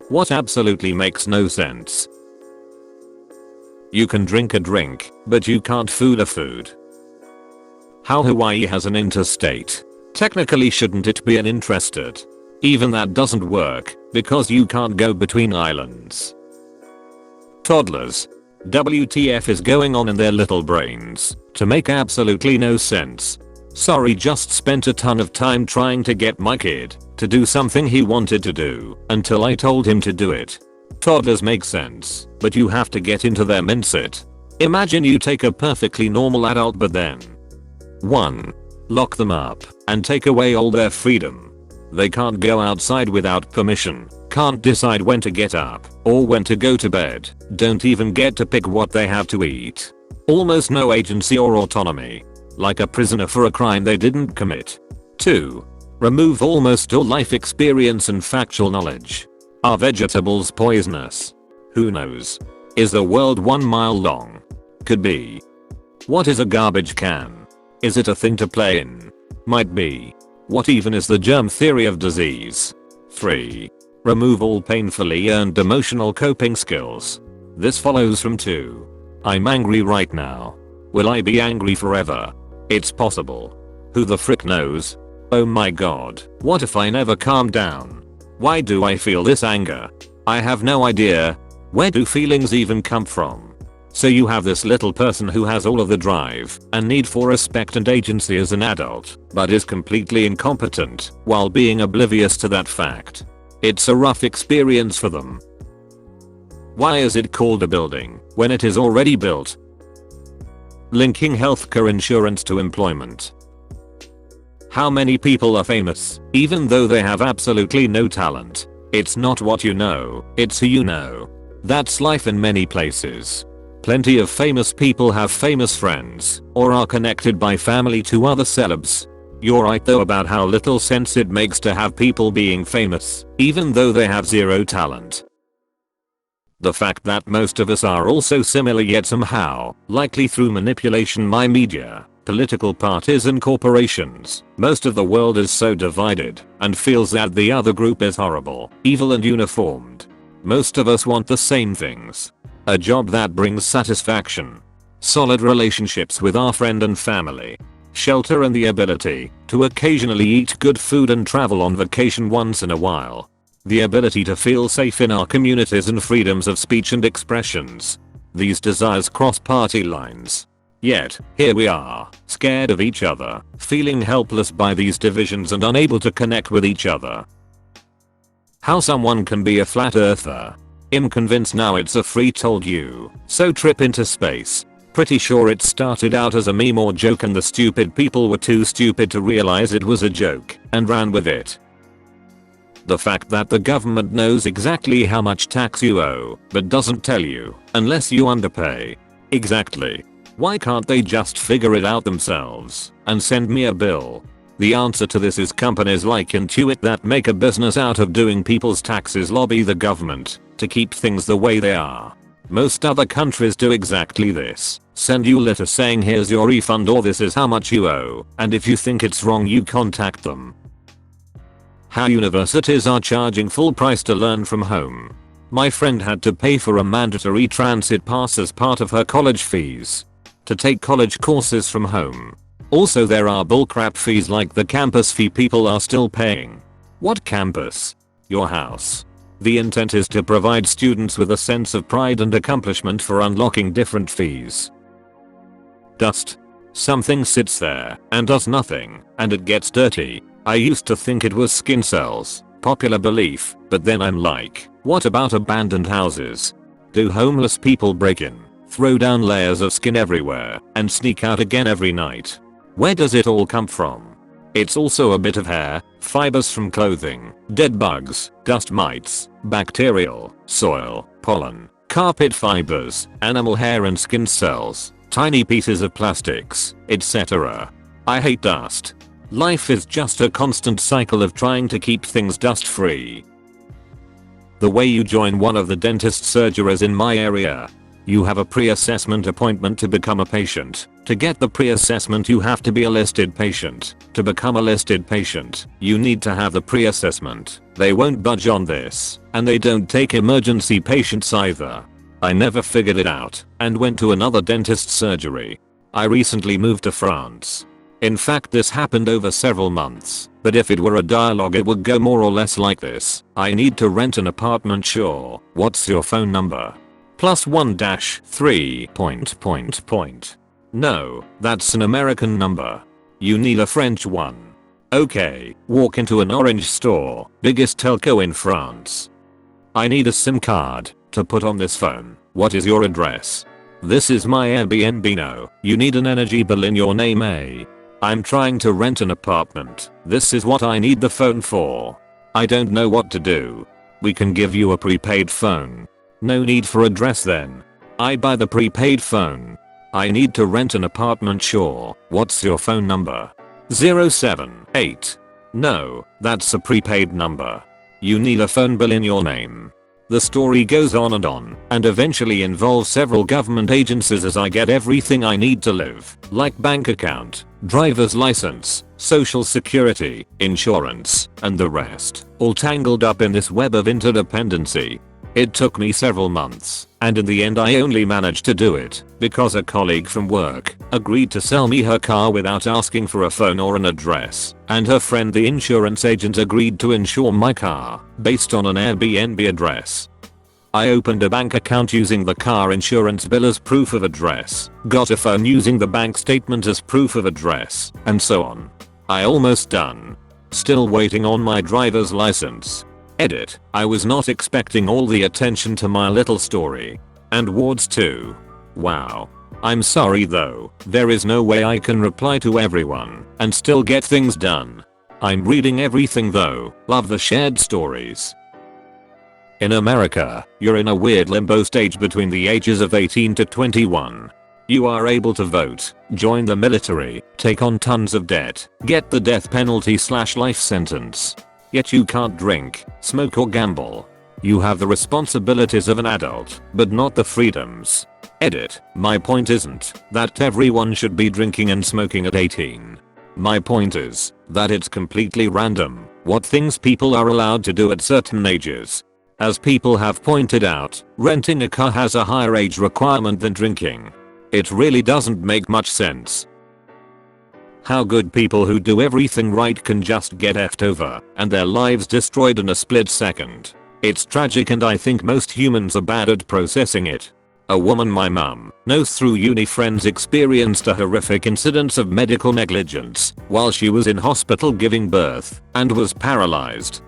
What absolutely makes no sense. You can drink a drink, but you can't food a food. How Hawaii has an interstate. Technically shouldn't it be an intrastate? Even that doesn't work, because you can't go between islands. Toddlers. WTF is going on in their little brains, to make absolutely no sense. Sorry, just spent a ton of time trying to get my kid to do something he wanted to do, until I told him to do it. Toddlers make sense, but you have to get into their mindset. Imagine you take a perfectly normal adult but then 1. Lock them up and take away all their freedom. They can't go outside without permission, can't decide when to get up or when to go to bed, don't even get to pick what they have to eat. Almost no agency or autonomy. Like a prisoner for a crime they didn't commit. 2. Remove almost all life experience and factual knowledge. Are vegetables poisonous? Who knows? Is the world 1 mile long? Could be. What is a garbage can? Is it a thing to play in? Might be. What even is the germ theory of disease? 3. Remove all painfully earned emotional coping skills. This follows from 2. I'm angry right now. Will I be angry forever? It's possible. Who the frick knows? Oh my god, what if I never calm down? Why do I feel this anger? I have no idea. Where do feelings even come from? So you have this little person who has all of the drive and need for respect and agency as an adult, but is completely incompetent while being oblivious to that fact. It's a rough experience for them. Why is it called a building when it is already built? Linking healthcare insurance to employment. How many people are famous, even though they have absolutely no talent? It's not what you know, it's who you know. That's life in many places. Plenty of famous people have famous friends, or are connected by family to other celebs. You're right though about how little sense it makes to have people being famous, even though they have zero talent. The fact that most of us are also similar yet somehow, likely through manipulation by media, political parties and corporations, most of the world is so divided and feels that the other group is horrible, evil and uniformed. Most of us want the same things. A job that brings satisfaction. Solid relationships with our friend and family. Shelter and the ability to occasionally eat good food and travel on vacation once in a while. The ability to feel safe in our communities and freedoms of speech and expressions. These desires cross party lines. Yet, here we are, scared of each other, feeling helpless by these divisions and unable to connect with each other. How someone can be a flat earther? I'm convinced now it's a free told you, so trip into space. Pretty sure it started out as a meme or joke and the stupid people were too stupid to realize it was a joke and ran with it. The fact that the government knows exactly how much tax you owe, but doesn't tell you, unless you underpay. Exactly. Why can't they just figure it out themselves and send me a bill? The answer to this is companies like Intuit that make a business out of doing people's taxes lobby the government to keep things the way they are. Most other countries do exactly this. Send you a letter saying here's your refund or this is how much you owe, and if you think it's wrong you contact them. How universities are charging full price to learn from home. My friend had to pay for a mandatory transit pass as part of her college fees to take college courses from home. Also there are bullcrap fees like the campus fee people are still paying. What campus? Your house. The intent is to provide students with a sense of pride and accomplishment for unlocking different fees. Dust. Something sits there and does nothing, and it gets dirty. I used to think it was skin cells, popular belief, but then I'm like, what about abandoned houses? Do homeless people break in, throw down layers of skin everywhere, and sneak out again every night? Where does it all come from? It's also a bit of hair, fibers from clothing, dead bugs, dust mites, bacterial, soil, pollen, carpet fibers, animal hair and skin cells, tiny pieces of plastics, etc. I hate dust. Life is just a constant cycle of trying to keep things dust free. The way you join one of the dentist surgeries in my area. You have a pre-assessment appointment to become a patient, To get the pre-assessment you have to be a listed patient. To become a listed patient, you need to have the pre-assessment. They won't budge on this, and they don't take emergency patients either. I never figured it out, and went to another dentist surgery. I recently moved to France. In fact, this happened over several months, but if it were a dialogue it would go more or less like this. I need to rent an apartment, sure. What's your phone number? +1-3... No, that's an American number. You need a French one. Okay, walk into an orange store, biggest telco in France. I need a SIM card to put on this phone. What is your address? This is my Airbnb. No, you need an energy bill in your name. I'm trying to rent an apartment. This is what I need the phone for. I don't know what to do. We can give you a prepaid phone. No need for address then. I buy the prepaid phone. I need to rent an apartment, sure. What's your phone number? 078. No, that's a prepaid number. You need a phone bill in your name. The story goes on, and eventually involves several government agencies as I get everything I need to live, like bank account, driver's license, social security, insurance, and the rest, all tangled up in this web of interdependency. It took me several months, and in the end I only managed to do it because a colleague from work agreed to sell me her car without asking for a phone or an address, and her friend the insurance agent agreed to insure my car based on an Airbnb address. I opened a bank account using the car insurance bill as proof of address, got a phone using the bank statement as proof of address, and so on. I almost done. Still waiting on my driver's license. Edit. I was not expecting all the attention to my little story. And wards too. Wow. I'm sorry though, there is no way I can reply to everyone and still get things done. I'm reading everything though. Love the shared stories. In America, you're in a weird limbo stage between the ages of 18 to 21. You are able to vote, join the military, take on tons of debt, get the death penalty/life sentence. Yet you can't drink, smoke or gamble. You have the responsibilities of an adult, but not the freedoms. Edit. My point isn't that everyone should be drinking and smoking at 18. My point is that it's completely random what things people are allowed to do at certain ages. As people have pointed out, renting a car has a higher age requirement than drinking. It really doesn't make much sense. How good people who do everything right can just get effed over and their lives destroyed in a split second. It's tragic, and I think most humans are bad at processing it. A woman my mum knows through uni friends experienced a horrific incident of medical negligence while she was in hospital giving birth and was paralyzed.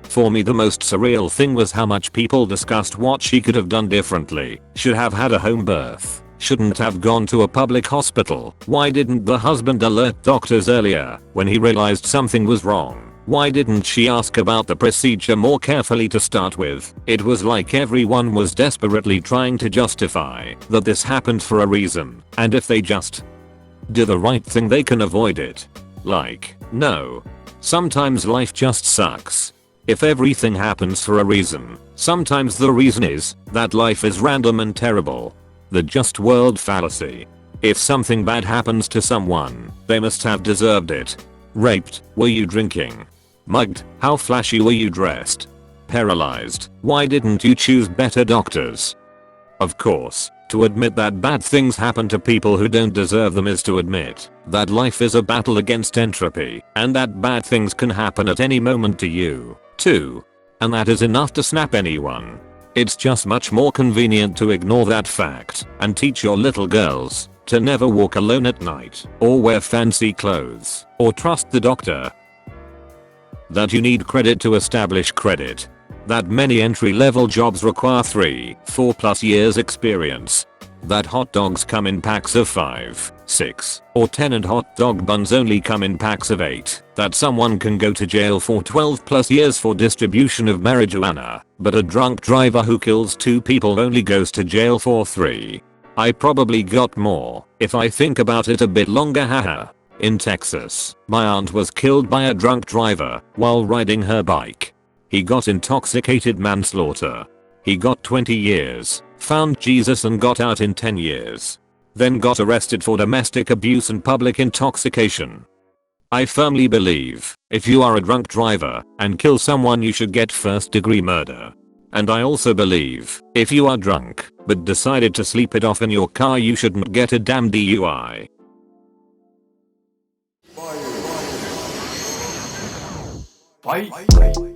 For me, the most surreal thing was how much people discussed what she could have done differently. Should have had a home birth. Shouldn't have gone to a public hospital. Why didn't the husband alert doctors earlier when he realized something was wrong? Why didn't she ask about the procedure more carefully to start with? It was like everyone was desperately trying to justify that this happened for a reason, and if they just do the right thing they can avoid it. Like, no. Sometimes life just sucks. If everything happens for a reason, sometimes the reason is that life is random and terrible. The just world fallacy. If something bad happens to someone, they must have deserved it. Raped, were you drinking? Mugged, how flashy were you dressed? Paralyzed, why didn't you choose better doctors? Of course, to admit that bad things happen to people who don't deserve them is to admit that life is a battle against entropy, and that bad things can happen at any moment to you, too. And that is enough to snap anyone. It's just much more convenient to ignore that fact and teach your little girls to never walk alone at night, or wear fancy clothes, or trust the doctor. That you need credit to establish credit. That many entry-level jobs require 3-4+ years experience. That hot dogs come in packs of 5, 6, or 10 and hot dog buns only come in packs of 8. That someone can go to jail for 12+ years for distribution of marijuana, but a drunk driver who kills 2 people only goes to jail for 3. I probably got more if I think about it a bit longer, haha. In Texas, my aunt was killed by a drunk driver while riding her bike. He got intoxicated manslaughter. He got 20 years, found Jesus and got out in 10 years. then got arrested for domestic abuse and public intoxication. I firmly believe, if you are a drunk driver and kill someone you should get first-degree murder. And I also believe, if you are drunk, but decided to sleep it off in your car you shouldn't get a damn DUI. Fight.